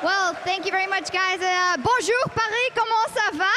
Well, thank you very much, guys. Bonjour, Paris. Comment ça va?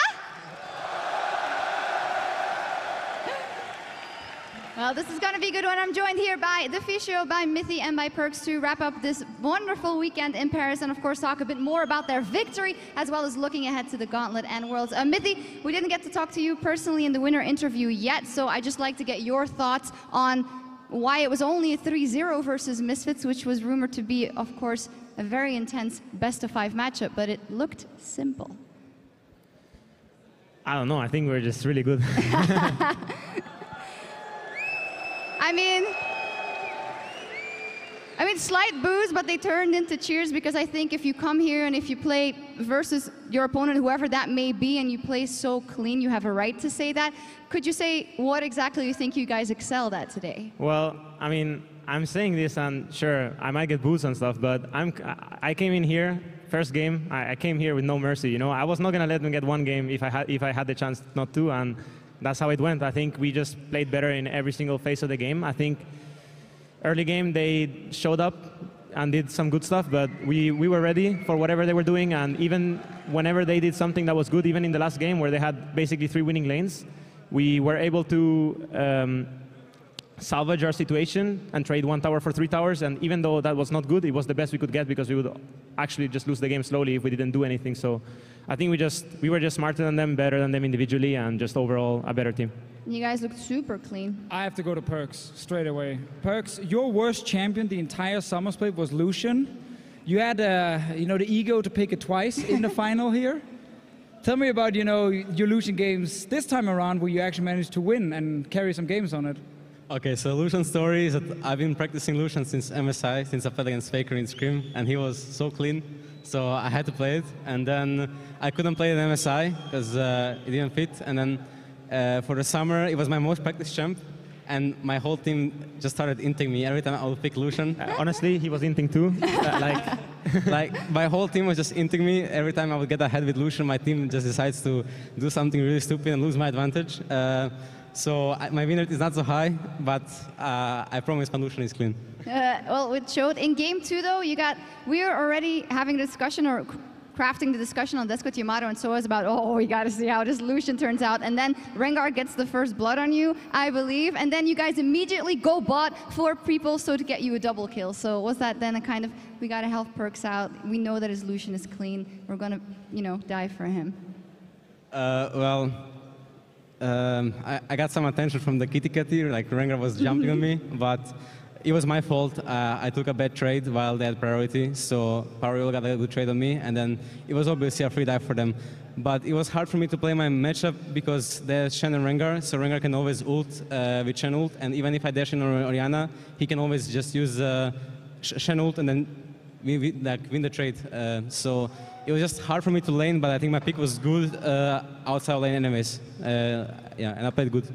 Well, this is going to be a good one. I'm joined here by the Physio, by Mithy, and by Perks to wrap up this wonderful weekend in Paris and, of course, talk a bit more about their victory as well as looking ahead to the Gauntlet and Worlds. Mithy, we didn't get to talk to you personally in the winner interview yet, so I'd just like to get your thoughts on why it was only a 3-0 versus Misfits, which was rumored to be, of course, a very intense best-of-5 matchup, but it looked simple. I don't know. I think we're just really good. I mean, slight boos, but they turned into cheers because I think if you come here and if you play versus your opponent, whoever that may be, and you play so clean, you have a right to say that. Could you say what exactly you think you guys excelled at today? Well, I mean, I'm saying this, and sure, I might get boos and stuff, but I came in here, first game, I came here with no mercy. You know, I was not gonna let them get one game if I had the chance not to, and that's how it went. I think we just played better in every single phase of the game. I think early game they showed up and did some good stuff, but we were ready for whatever they were doing, and even whenever they did something that was good, even in the last game where they had basically 3 winning lanes, we were able to salvage our situation and trade 1 tower for 3 towers, and even though that was not good, it was the best we could get because we would actually just lose the game slowly if we didn't do anything. So I think we were just smarter than them, better than them individually, and just overall a better team. You guys looked super clean. I have to go to Perks straight away. Perks, your worst champion the entire summer split was Lucian. You had the ego to pick it twice in the final here. Tell me about your Lucian games this time around where you actually managed to win and carry some games on it. Okay, so Lucian's story is that I've been practicing Lucian since MSI, since I played against Faker in Scrim, and he was so clean, so I had to play it. And then I couldn't play it in MSI because it didn't fit. And then for the summer, it was my most practiced champ, and my whole team just started inting me every time I would pick Lucian. Honestly, he was inting too. Like my whole team was just inting me every time I would get ahead with Lucian. My team just decides to do something really stupid and lose my advantage. So my win rate is not so high, but I promise my Lucian is clean. Well, it showed in game 2, though. We are already having a discussion or crafting the discussion on Discord Yamato and so is about, oh, we got to see how this Lucian turns out. And then Rengar gets the first blood on you, I believe. And then you guys immediately go bot for people so to get you a double kill. So was that then a kind of, we got to help Perks out. We know that his Lucian is clean. We're going to, die for him. I got some attention from the kitty catty, like Rengar was jumping on me, but it was my fault. I took a bad trade while they had priority, so Parallel got a good trade on me, and then it was obviously a free dive for them. But it was hard for me to play my matchup because there's Shen and Rengar, so Rengar can always ult with Shen ult, and even if I dash in on Orianna, he can always just use Shen ult and then win the trade. So it was just hard for me to lane, but I think my pick was good outside lane anyways. Yeah, and I played good.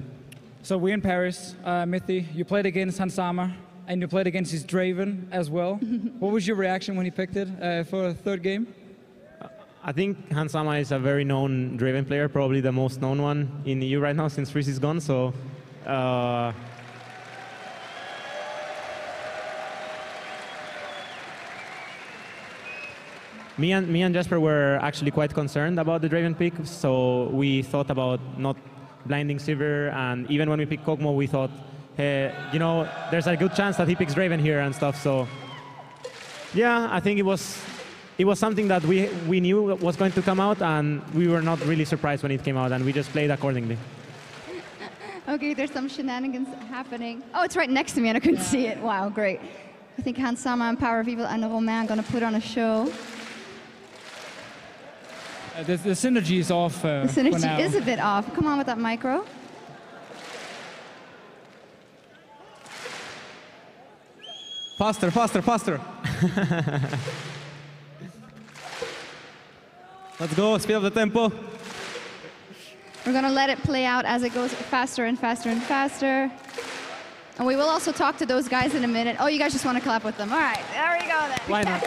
So we're in Paris, Mithy. You played against Hansama, and you played against his Draven as well. What was your reaction when he picked it for a 3rd game? I think Hansama is a very known Draven player, probably the most known one in EU right now since Freeze is gone. So me and Jesper were actually quite concerned about the Draven pick, so we thought about not blinding Sivir, and even when we picked Kog'Maw, we thought, hey, there's a good chance that he picks Draven here and stuff. So yeah, I think it was something that we knew was going to come out, and we were not really surprised when it came out, and we just played accordingly. Okay, there's some shenanigans happening. Oh, it's right next to me and I couldn't see it. Wow, great. I think Hansama and Power of Evil and Romain are going to put on a show. The synergy is off. The synergy is a bit off. Come on with that micro. Faster, faster, faster. Let's go, speed up the tempo. We're going to let it play out as it goes faster and faster and faster. And we will also talk to those guys in a minute. Oh, you guys just want to clap with them. All right, there we go then. Why not?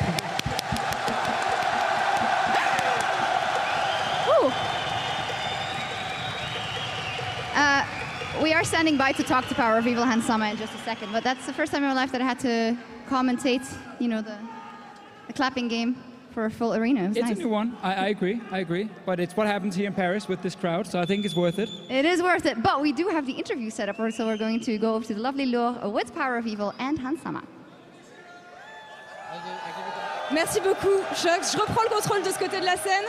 We are standing by to talk to Power of Evil Hansama in just a second, but that's the first time in my life that I had to commentate, the clapping game for a full arena. It was It's nice. a new one. I agree. But it's what happens here in Paris with this crowd, so I think it's worth it. It is worth it, but we do have the interview set up, so we're going to go over to the lovely Laure with Power of Evil and Hansama. Merci beaucoup, Shox. Je reprends le contrôle de ce côté de la scène.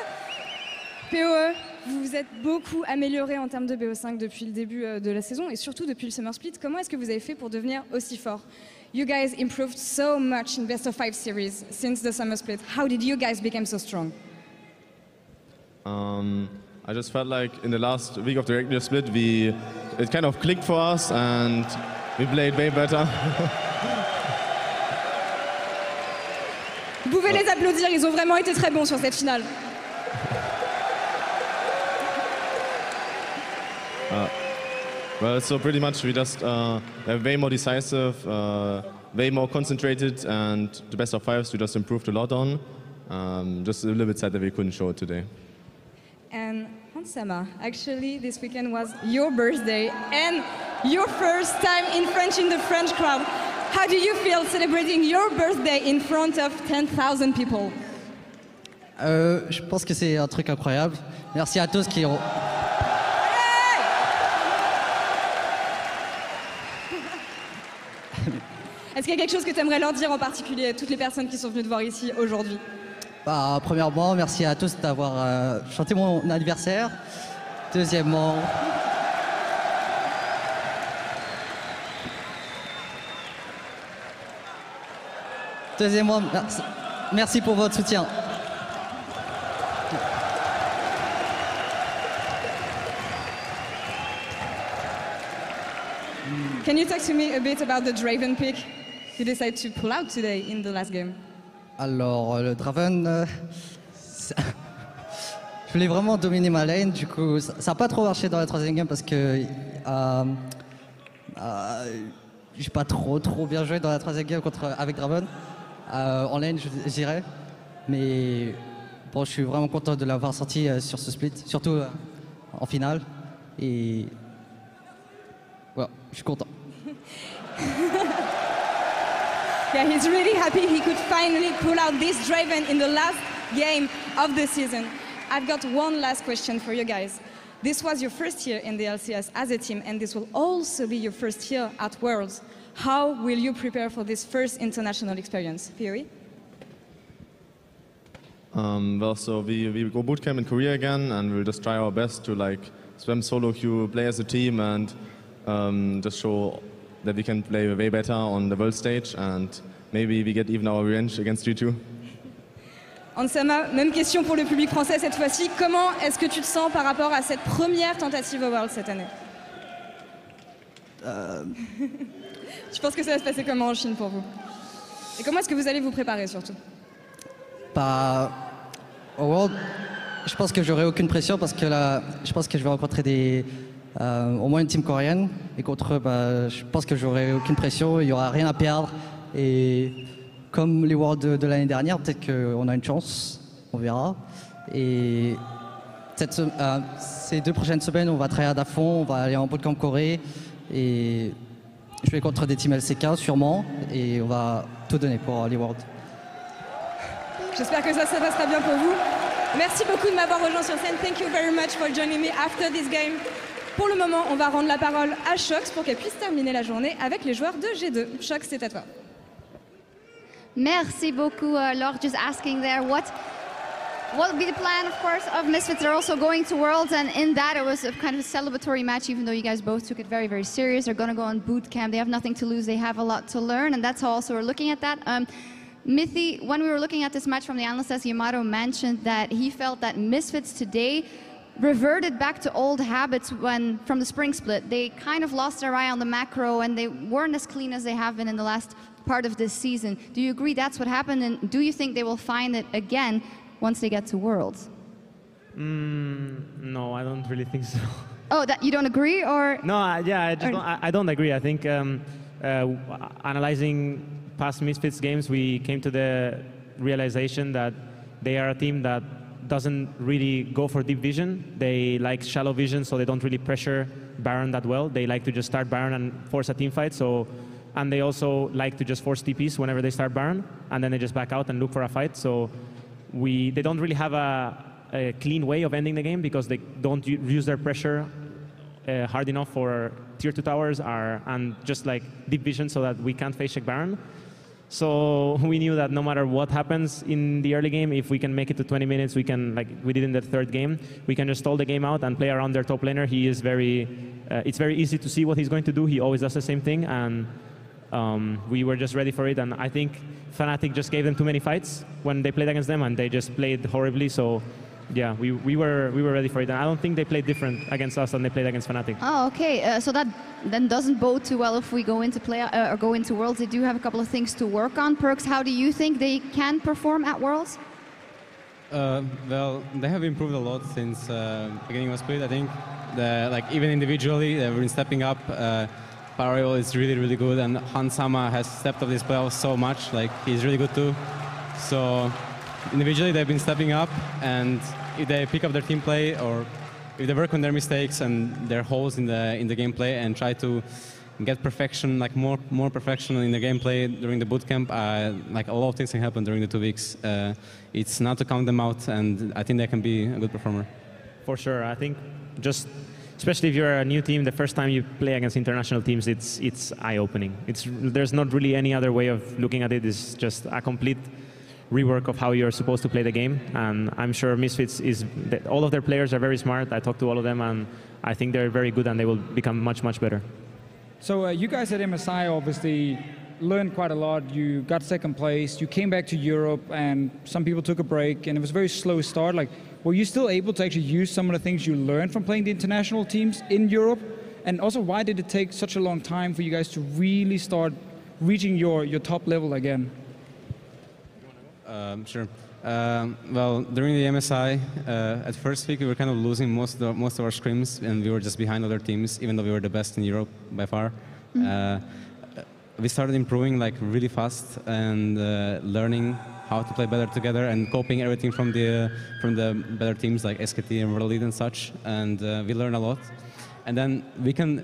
POE, vous vous êtes beaucoup amélioré en termes de BO5 depuis le début de la saison et surtout depuis le Summer Split. Comment est-ce que vous avez fait pour devenir aussi fort? You guys improved so much in Best of 5 series since the Summer Split. How did you guys become so strong? I just felt like in the last week of the regular split, it kind of clicked for us and we played way better. Vous pouvez les applaudir, ils ont vraiment été très bons sur cette finale. Well, so pretty much we just are way more decisive, way more concentrated, and the best of fives we just improved a lot on. Just a little bit sad that we couldn't show it today. And Hansama, actually this weekend was your birthday and your first time in the French crowd. How do you feel celebrating your birthday in front of 10,000 people? Je pense que c'est un truc incroyable. Merci à tous qui ont... Est-ce qu'il y a quelque chose que tu aimerais leur dire en particulier à toutes les personnes qui sont venues te voir ici aujourd'hui? Bah, premièrement, merci à tous d'avoir chanté mon anniversaire. Deuxièmement... merci pour votre soutien. Can you talk to me a bit about the Draven pick you decided to pull out today in the last game? Alors, le Draven... je voulais vraiment dominer ma lane, du coup, ça n'a pas trop marché dans la troisième game parce que... j'ai pas trop bien joué dans la troisième game avec Draven. En lane, je dirais. Mais bon, je suis vraiment content de l'avoir sorti sur ce split, surtout en finale. Et voilà, je suis content. Yeah, he's really happy he could finally pull out this Draven in the last game of the season. I've got one last question for you guys. This was your first year in the LCS as a team, and this will also be your first year at Worlds. How will you prepare for this first international experience, Fury? Well, so we go bootcamp in Korea again, and we'll just try our best to like spam solo queue, play as a team, and just show that we can play way better on the world stage, and maybe we get even our revenge against G2. Hansama, même question pour le public français cette fois-ci. Comment est-ce que tu te sens par rapport à cette première tentative au World cette année? Je pense que ça va se passer comment en Chine pour vous? Et comment est-ce que vous allez vous préparer surtout? Bah, au World, je pense que j'aurai aucune pression parce que là, je pense que je vais rencontrer au moins une team coréenne. Et contre eux, bah, je pense que j'aurai aucune pression, il n'y aura rien à perdre. Et comme les Worlds de l'année dernière, peut-être qu'on a une chance, on verra. Et ces 2 prochaines semaines, on va travailler à fond, on va aller en bootcamp Corée. Et je vais contre des teams LCK sûrement. Et on va tout donner pour les Worlds. J'espère que ça se passera bien pour vous. Merci beaucoup de m'avoir rejoint sur scène. Thank you very much for joining me after this game. Pour le moment, on va rendre la parole à Shox pour qu'elle puisse terminer la journée avec les joueurs de G2. Shox, c'est à toi. Merci beaucoup, Laure. Just asking there, what will be the plan, of course, of Misfits? They're also going to Worlds, and in that it was a kind of a celebratory match, even though you guys both took it very, very serious. They're going to go on boot camp. They have nothing to lose. They have a lot to learn, and that's how also we're looking at that. Mithy, when we were looking at this match from the analyst, as Yamato mentioned, that he felt that Misfits today reverted back to old habits from the spring split. They kind of lost their eye on the macro, and they weren't as clean as they have been in the last part of this season. Do you agree that's what happened, and do you think they will find it again once they get to Worlds? No, I don't really think so. Oh, that you don't agree, or? No, I don't agree. I think analyzing past Misfits games, we came to the realization that they are a team that doesn't really go for deep vision. They like shallow vision, so they don't really pressure Baron that well. They like to just start Baron and force a team fight. And they also like to just force TPs whenever they start Baron, and then they just back out and look for a fight. So they don't really have a clean way of ending the game because they don't use their pressure hard enough for tier 2 towers and just like deep vision so that we can't face check Baron. So we knew that no matter what happens in the early game, if we can make it to 20 minutes, we can, like we did in the third game, we can just stall the game out and play around their top laner. He is it's very easy to see what he's going to do. He always does the same thing, and we were just ready for it. And I think Fnatic just gave them too many fights when they played against them, and they just played horribly. So yeah, we were ready for it. And I don't think they played different against us than they played against Fnatic. Oh, okay. So that then doesn't bode too well if we go into play or go into Worlds. They do have a couple of things to work on. Perks, how do you think they can perform at Worlds? Well, they have improved a lot since beginning of Split. I think even individually, they've been stepping up. Pario is really, really good, and Hansama has stepped up this playoffs so much. Like, he's really good too. So individually, they've been stepping up, and if they pick up their team play, or if they work on their mistakes and their holes in the gameplay, and try to get perfection, like more perfection in the gameplay during the bootcamp, like a lot of things can happen during the 2 weeks. It's not to count them out, and I think they can be a good performer. For sure, I think especially if you're a new team, the first time you play against international teams, it's eye-opening. There's not really any other way of looking at it. It's just a complete rework of how you're supposed to play the game. And I'm sure Misfits all of their players are very smart. I talked to all of them, and I think they're very good, and they will become much, much better. So you guys at MSI obviously learned quite a lot. You got second place. You came back to Europe, and some people took a break, and it was a very slow start. Like, were you still able to actually use some of the things you learned from playing the international teams in Europe? And also, why did it take such a long time for you guys to really start reaching your top level again? Sure. Well, during the MSI, at first week we were kind of losing most of our scrims, and we were just behind other teams, even though we were the best in Europe by far. We started improving like really fast and learning how to play better together and copying everything from the better teams like SKT and World League and such. And we learned a lot. And then during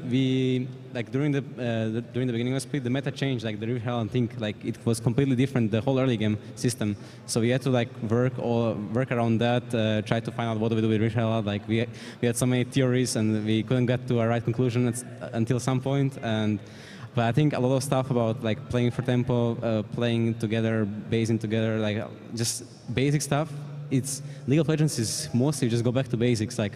the beginning of Split, the meta changed. Like the Rift Herald thing, like it was completely different, the whole early game system. So we had to like work around that, try to find out what do we do with Rift Herald. Like we had so many theories, and we couldn't get to a right conclusion until some point. But I think a lot of stuff about like playing for tempo, playing together, basing together, like just basic stuff. League of Legends is mostly just go back to basics. Like,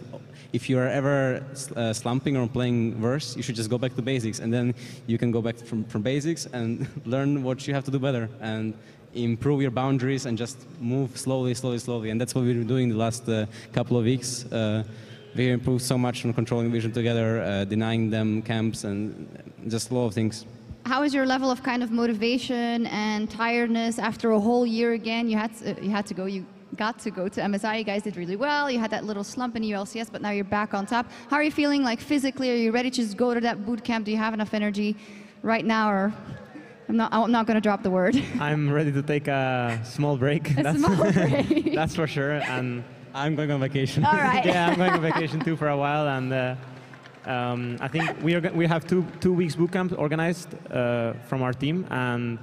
if you are ever slumping or playing worse, you should just go back to basics, and then you can go back from basics and learn what you have to do better and improve your boundaries and just move slowly. And that's what we've been doing the last couple of weeks. We improved so much on controlling vision together, denying them camps, and just a lot of things. How is your level of kind of motivation and tiredness after a whole year again? You got to go to MSI. You guys did really well. You had that little slump in ULCS, but now you're back on top. How are you feeling, like physically? Are you ready to just go to that boot camp? Do you have enough energy right now, or I'm not going to drop the word. I'm ready to take a small break. Small break. That's for sure. And I'm going on vacation. All right. Yeah, I'm going on vacation too for a while, and I think we have two weeks boot camp organized from our team, and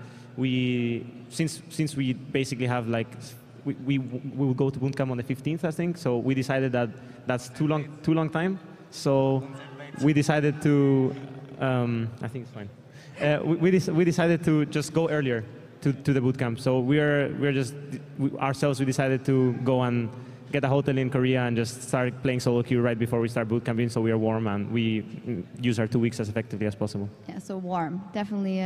since we basically have like. We will go to bootcamp on the 15th, I think. So we decided that that's too long time. So we decided to, I think it's fine. We decided to just go earlier to the bootcamp. So we decided to go and get a hotel in Korea and just start playing solo queue right before we start bootcamping, so we are warm and we use our 2 weeks as effectively as possible. Yeah, so warm. Definitely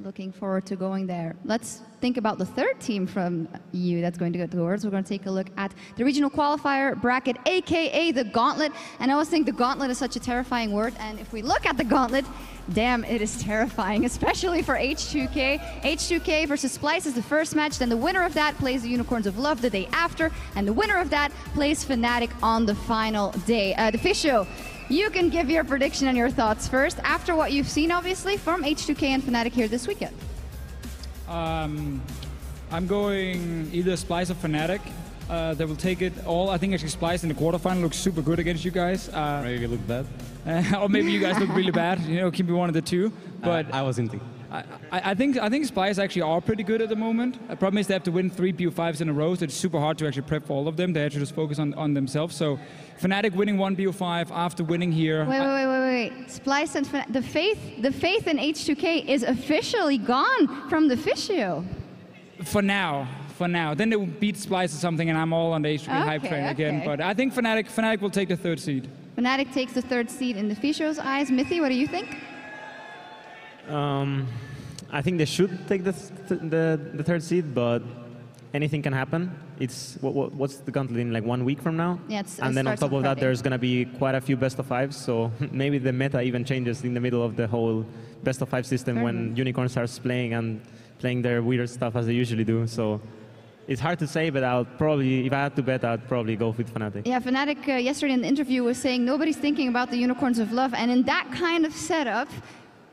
looking forward to going there. Let's think about the third team from EU that's going to go to Worlds. We're going to take a look at the regional qualifier bracket, aka the Gauntlet. And I always think the Gauntlet is such a terrifying word. And if we look at the Gauntlet, damn, it is terrifying, especially for H2K. H2K versus Splice is the first match. Then the winner of that plays the Unicorns of Love the day after. And the winner of that plays Fnatic on the final day. Deficio, you can give your prediction and your thoughts first, after what you've seen, obviously, from H2K and Fnatic here this weekend. I'm going either Splice or Fnatic. They will take it all. I think actually Splice in the quarterfinal looks super good against you guys. Maybe you look bad. Or maybe you guys look really bad. You know, keep me one of the two. But I was hinting. I think Spice actually are pretty good at the moment. The problem is they have to win 3 BO5s in a row, so it's super hard to actually prep for all of them. They actually just focus on themselves. So Fnatic winning 1 BO5 after winning here. Wait. Splice and the faith in H2K is officially gone from the Fissio. For now. Then they will beat Splice or something, and I'm all on the H2K hype train again. But I think Fnatic will take the 3rd seed. Fnatic takes the 3rd seed in the Fissio's eyes. Mithy, what do you think? I think they should take the 3rd seed, but anything can happen. It's what's the Gauntlet in, like 1 week from now? Yeah, and then on top of that, there's going to be quite a few best of 5s, so maybe the meta even changes in the middle of the whole best of 5 system when Unicorn starts playing their weird stuff as they usually do. So it's hard to say, but I'll probably, if I had to bet, I'd probably go with Fnatic. Yeah, Fnatic yesterday in the interview was saying nobody's thinking about the Unicorns of Love, and in that kind of setup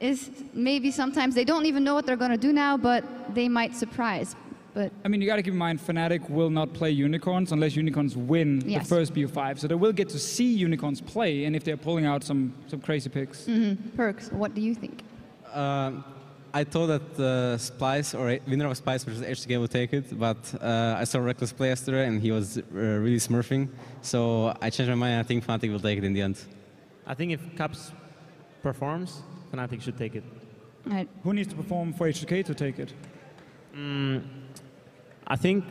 is maybe sometimes they don't even know what they're going to do now, but they might surprise. But I mean, you got to keep in mind, Fnatic will not play Unicorns unless Unicorns win the first BO5. So they will get to see Unicorns play, and if they're pulling out some crazy picks. Perks, what do you think? I thought that Splice, or winner of Splice versus H2K would take it, but I saw Reckless play yesterday, and he was really smurfing. So I changed my mind, and I think Fnatic will take it in the end. I think if Caps performs, Fnatic should take it. Right. Who needs to perform for H2K to take it? I think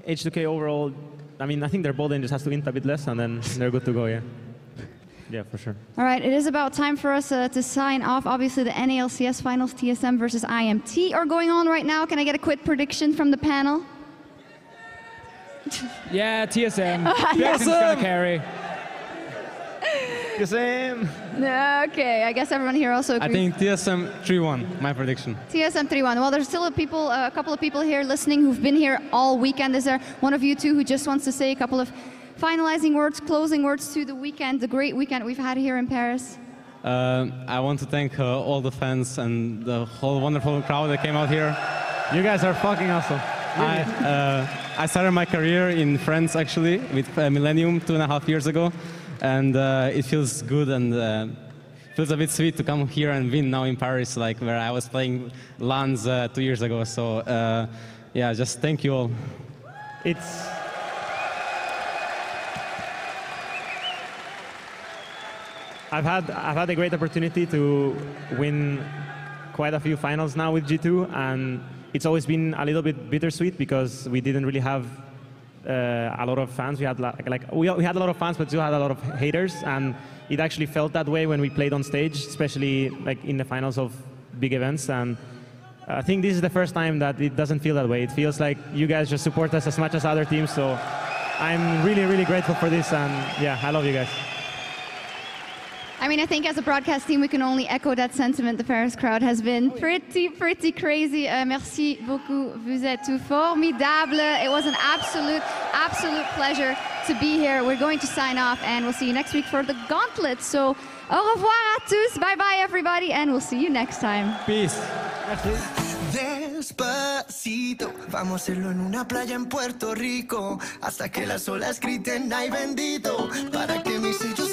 H2K overall, I mean, I think their ball lane just has to int a bit less, and then they're good to go, yeah. Yeah, for sure. All right, it is about time for us to sign off. Obviously, the NALCS finals, TSM versus IMT, are going on right now. Can I get a quick prediction from the panel? Yeah, TSM. TSM's going to carry. TSM! Okay, I guess everyone here also agrees. I think TSM 3-1, my prediction. TSM 3-1. Well, there's still a couple of people here listening who've been here all weekend. Is there one of you two who just wants to say a couple of finalizing words, closing words to the weekend, the great weekend we've had here in Paris? I want to thank all the fans and the whole wonderful crowd that came out here. You guys are fucking awesome. I started my career in France, actually, with Millennium 2.5 years ago. And it feels good and feels a bit sweet to come here and win now in Paris, like where I was playing LANs 2 years ago. So yeah, just thank you all. I've had a great opportunity to win quite a few finals now with G2, and it's always been a little bit bittersweet because we didn't really have a lot of fans. We had we had a lot of fans, but still had a lot of haters, and it actually felt that way when we played on stage, especially like in the finals of big events. And I think this is the first time that it doesn't feel that way. It feels like you guys just support us as much as other teams. So I'm really, really grateful for this, and yeah, I love you guys. I mean, I think as a broadcast team, we can only echo that sentiment. The Paris crowd has been pretty crazy. Merci beaucoup. Vous êtes tout formidable. It was an absolute pleasure to be here. We're going to sign off, and we'll see you next week for the Gauntlet. So, au revoir à tous. Bye-bye, everybody, and we'll see you next time. Peace. Despacito, vamos a hacerlo en una playa en Puerto Rico, hasta que las olas griten ay bendito, para que mis sellos